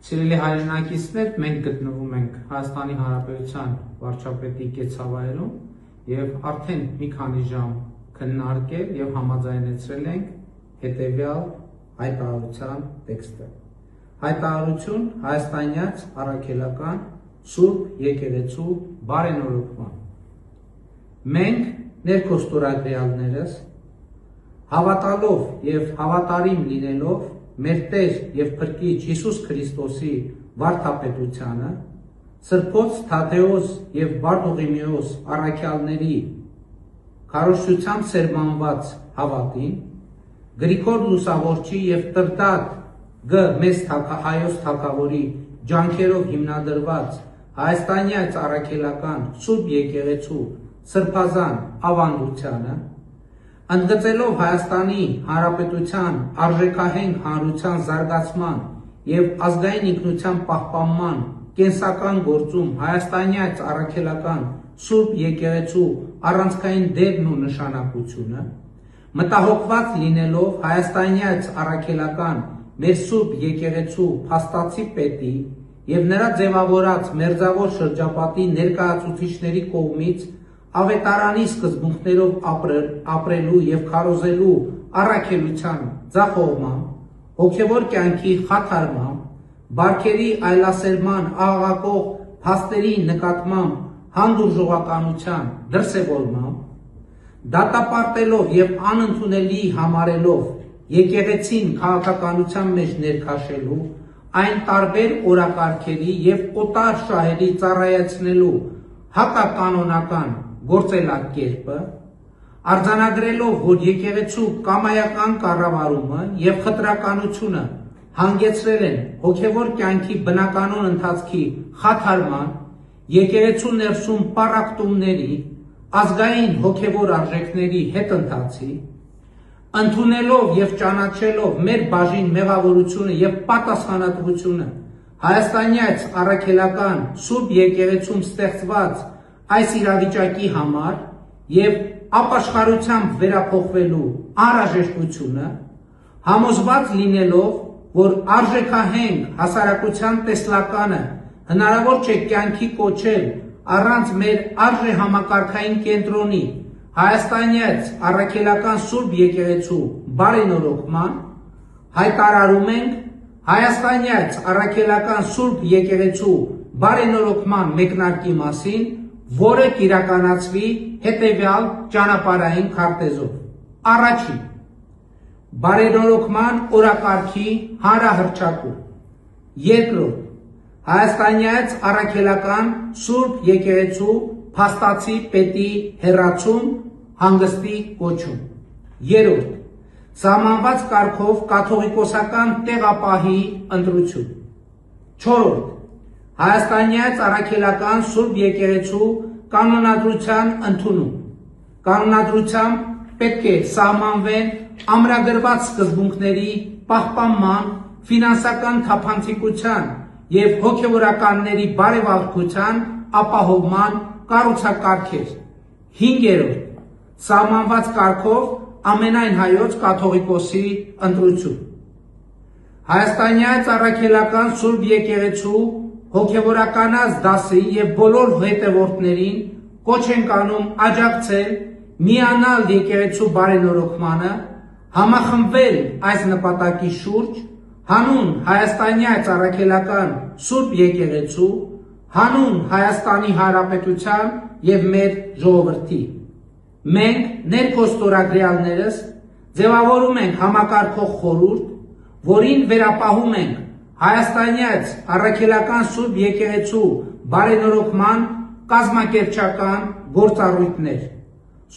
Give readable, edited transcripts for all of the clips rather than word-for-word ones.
Սիրելի հայրենակիցներ, մենք գտնվում ենք Հայաստանի Հանրապետության վարչապետի կեցավայրում եւ արդեն մի քանի ժամ քննարկել եւ համաձայնեցրել ենք հետեւյալ հայտարարության տեքստը։ Հայտարարություն հայաստանյաց առաքելական Սուրբ Եկեղեցու բարենորոգման։ Մենք ներքոստորագրյալներս հավատալով եւ հավատարիմ լինելով մեր Տեր եւ Փրկիչ Հիսուս Քրիստոսի վարդապետությանը, Սրբոց Թադեոս եւ Բարդուղիմեոս առաքյալների քարոզչությամբ սերմանված հավատին, Գրիգոր Լուսավորչի եւ Տրտատ Գ. Մեծ Հայոց թագավորի ջանքերով հիմնադրված հայաստանյաց առաքելական Սուրբ Եկեղեցու սրբազան ավանդությանը, ընդգծելով Հայաստանի Հանրապետության արժեքահենք հանրության զարգացման եւ ազգային ինքնության պահպանման կենսական գործում հայաստանյաց առաքելական Սուրբ Եկեղեցու առանցքային դերն ու նշանակությունը, մտահոգված լինելով հայաստանյաց առաքելական մեր Սուրբ Եկեղեցու փաստացի պետի եւ նրա ձևավորած մերձավոր շրջապատի ներկայացուցիչների կողմից ավետարանի սկզբունքներով ապրելու եւ քարոզելու առաքելության ձախողման, հոգեվոր կյանքի խաթարման, բարքերի այլասերման աղաղակող փաստերի նկատմամբ հանդուրժողականության դրսևորմամբ, դատապարտելով եւ անընդունելի համարելով եկեղեցին քաղաքականության մեջ ներքաշելու, այն տարբեր օրակարգերի եւ օտար շահերի ծառայեցնելու հակականոնական գործելակերպը, արձանագրելով, որ եկեղեցու կամայական կառավարումը եւ խտրականությունը հանգեցրել են հոգեվոր կյանքի բնականոն ընթացքի խաթարման, եկեղեցու ներսում պառակտումների, ազգային հոգեվոր արժեքների հետընթացի, ընդունելով եւ ճանաչելով մեր բաժին մեղավորությունը եւ պատասխանատվությունը հայաստանյաց առաքելական Սուրբ Եկեղեցում ստեղծված այս իրավիճակի համար եւ ապաշխարությամբ վերափոխվելու անհրաժեշտությունը, համոզված լինելով, որ արժեքահենք հասարակության տեսլականը հնարավոր չէ կյանքի կոչել առանց մեր արժեհամակարգային կենտրոնի հայաստանյաց առաքելական Սուրբ Եկեղեցու բարենորոգման, հայտարարում ենք հայաստանյաց առաքելական Սուրբ Եկեղեցու բարենորոգման մեկնարկի մասին, որը կիրականացվի հետևյալ ճանապարհային քարտեզով. Առաջին, բարենորոգման օրակարգի հանրահռչակում։ Երկրորդ, հայաստանյաց առաքելական Սուրբ Եկեղեցու փաստացի պետի հեռացում, հանգստի կոչում։ Երրորդ, սահմանված կարգով կաթողիկոսական տեղապահի ընտրություն։ Չորրորդ, հայաստանյաց առաքելական Սուրբ Եկեղեցու կանոնադրության ընդունում։ Կանոնադրությամբ պետք է սահմանվեն ամրագրված սկզբունքների պահպանման, ֆինանսական թափանցիկության եւ հոգեվորականների բարեվարկության ապահովման կառուցակարգեր։ Հինգերորդ, սահմանված կարգով ամենայն հայոց կաթողիկոսի ընտրություն։ Հայաստանյաց առաքելական Սուրբ Եկեղեցու հոգեվորականած դասի եւ բոլոր հետևորդներին կոչ ենք անում աջակցել, միանալ եկեղեցու բարենորոգմանը, համախմբվել այս նպատակի շուրջ, հանուն հայաստանյաց առաքելական Սուրբ Եկեղեցու, հանուն Հայաստանի Հանրապետության եւ մեր ժողովրդի։ Մենք ներքոստորագրյալներս ձևավորում ենք համակարգող խորհուրդ, որին վերապահում ենք հայաստանյաց առաքելական Սուրբ Եկեղեցու բարենորոգման կազմակերպչական գործառույթներ։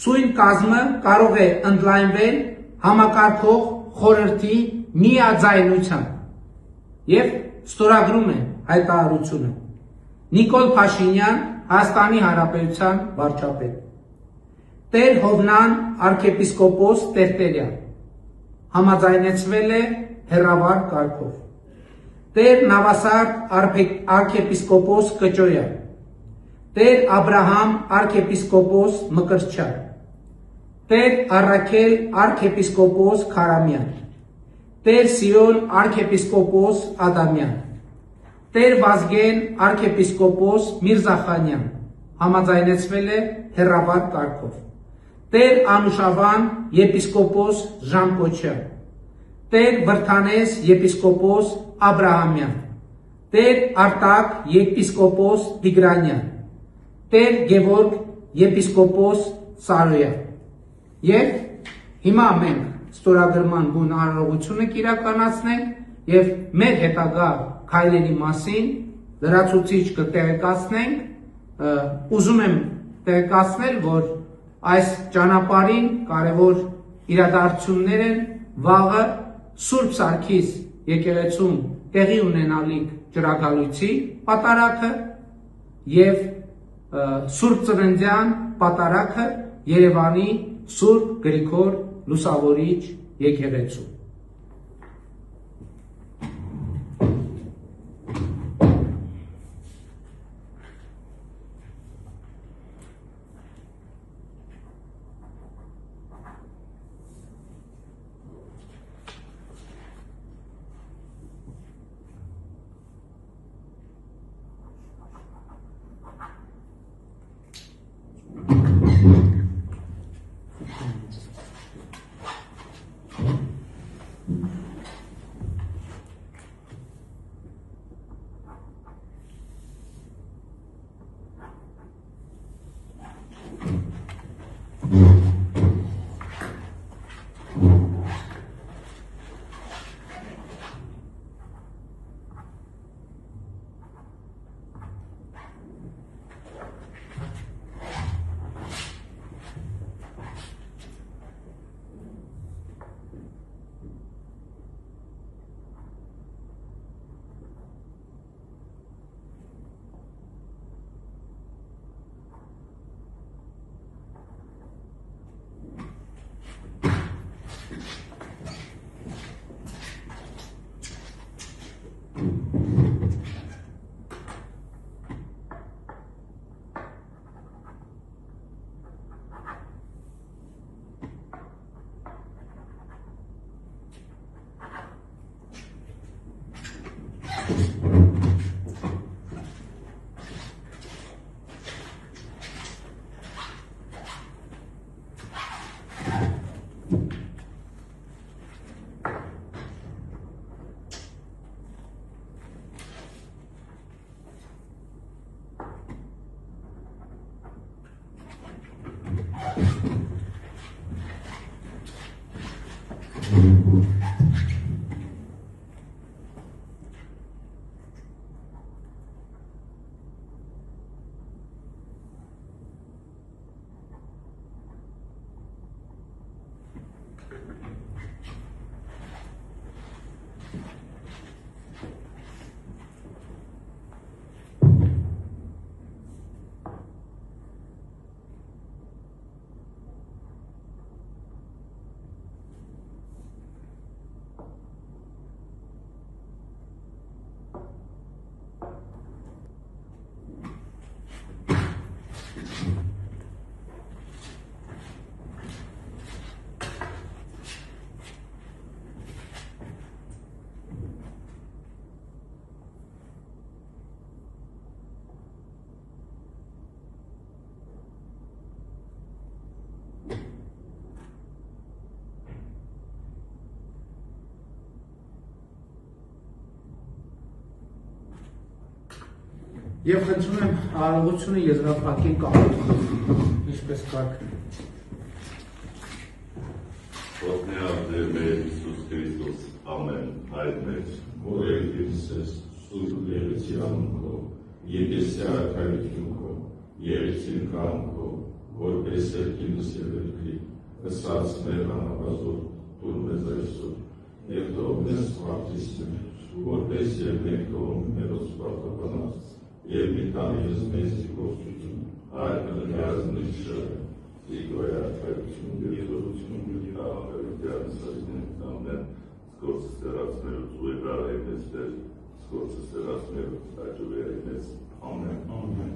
Սույն կազմը կարող է ընդլայնվել համակարգող խորհրդի միաձայնությամբ եւ ստորագրում է հայտարարությունը Նիկոլ Փաշինյան, Հայաստանի Հանրապետության վարչապետ, Տեր Հովնան arczepiskopos Տերտերյան, համաձայնեցվել է հեռավար կարգով, Տեր Նավասարդ arczepiskopos Կճոյան, Տեր Աբրահամ arczepiskopos Մկրտչյան, Տեր Առաքել arczepiskopos Քարամյան, Տեր Սիոն arczepiskopos Ադամյան, Տեր Վազգեն arczepiskopos Միրզախանյան համաձայնեցվել է հեռավար կարգով։ Տեր Անուշավան եպիսկոպոս Ժան-Կոչյան, Տեր Վրթանես եպիսկոպոս Աբրահամյան, Տեր Արտակ եպիսկոպոս Տիգրանյան, Տեր Գևորգ եպիսկոպոս Սարոյան։ Եվ հիմա մենք ստորագրման գուն արարողությունը կիրականացնենք եւ մեր հետագա քայլերի մասին լրացուցիչ կտեղեկացնենք, ուզում եմ տեղեկացնել, որ այս ճանապարհին կարևոր իրադարձություններ են վաղը Սուրբ Սարգիս եկեղեցում տեղի ունենալիք ջրագալույցի պատարագը եւ Սուրբ Ծննդյան պատարագը Երևանի Սուրբ Գրիգոր Լուսավորիչ եկեղեցու։ Եվ խնդրում եմ արարողությունը եզրափակի կառուցում, ինչպես կարգն է։ Ոտնեա Տեր մեր Հիսուս Քրիստոս, ամեն, այդ մեջ, որ ելքից ես սուրբ եղեցի անունքով, եկեսի արքայությունքով, եղեցին կանքով, որպես երկինս և երկրի, ըսած մեր անապազոր, տուր մեզ այսօր, և թող մեզ պարտիսներ, որպես և մենք թողում մերոց պարտապանած, և մի տանիыз մեզի գործություն, այրը նյազնի շրը, Իգոյ արքայություն և զորություն և աղավերության սրիցնեն ամեն, սկորսը սերացներուց ու եբրարային ես տեր, սկորսը սերացներուց աճուվերային ես, ամեն, ամեն։